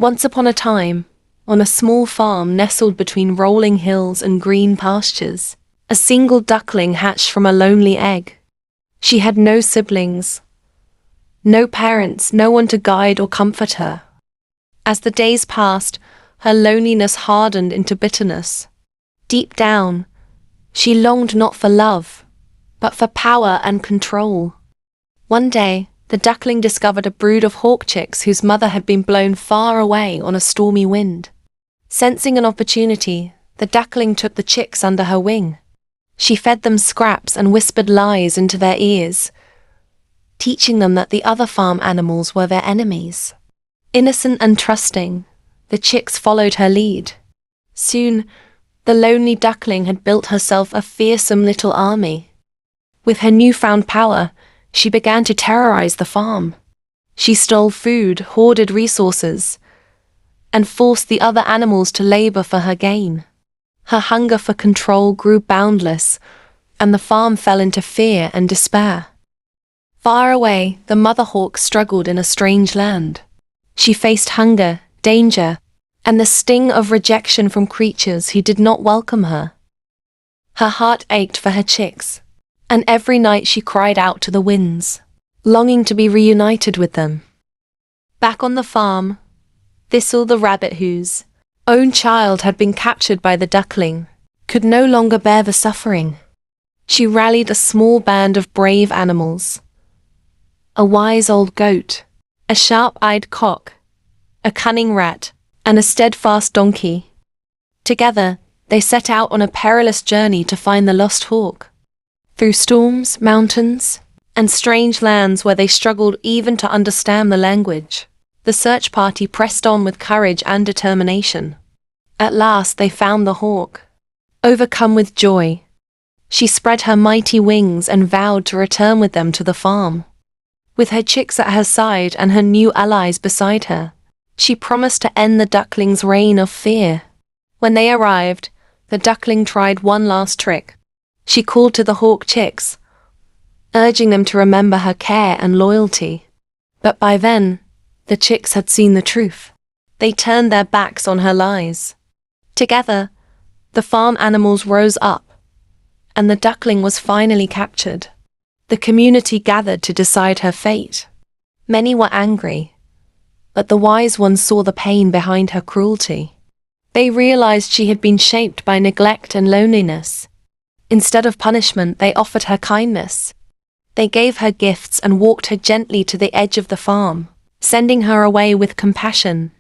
Once upon a time, on a small farm nestled between rolling hills and green pastures, a single duckling hatched from a lonely egg. She had no siblings, no parents, no one to guide or comfort her. As the days passed, her loneliness hardened into bitterness. Deep down, she longed not for love, but for power and control. One day, the duckling discovered a brood of hawk chicks whose mother had been blown far away on a stormy wind. Sensing an opportunity, the duckling took the chicks under her wing. She fed them scraps and whispered lies into their ears, teaching them that the other farm animals were their enemies. Innocent and trusting, the chicks followed her lead. Soon, the lonely duckling had built herself a fearsome little army. With her newfound power, she began to terrorize the farm. She stole food, hoarded resources, and forced the other animals to labor for her gain. Her hunger for control grew boundless, and the farm fell into fear and despair. Far away, the mother hawk struggled in a strange land. She faced hunger, danger, and the sting of rejection from creatures who did not welcome her. Her heart ached for her chicks, and every night she cried out to the winds, longing to be reunited with them. Back on the farm, Thistle the rabbit, whose own child had been captured by the duckling, could no longer bear the suffering. She rallied a small band of brave animals: a wise old goat, a sharp-eyed cock, a cunning rat, and a steadfast donkey. Together, they set out on a perilous journey to find the lost hawk. Through storms, mountains, and strange lands where they struggled even to understand the language, the search party pressed on with courage and determination. At last they found the hawk. Overcome with joy, she spread her mighty wings and vowed to return with them to the farm. With her chicks at her side and her new allies beside her, she promised to end the duckling's reign of fear. When they arrived, the duckling tried one last trick. She called to the hawk chicks, urging them to remember her care and loyalty. But by then, the chicks had seen the truth. They turned their backs on her lies. Together, the farm animals rose up, and the duckling was finally captured. The community gathered to decide her fate. Many were angry, but the wise ones saw the pain behind her cruelty. They realized she had been shaped by neglect and loneliness. Instead of punishment, they offered her kindness. They gave her gifts and walked her gently to the edge of the farm, sending her away with compassion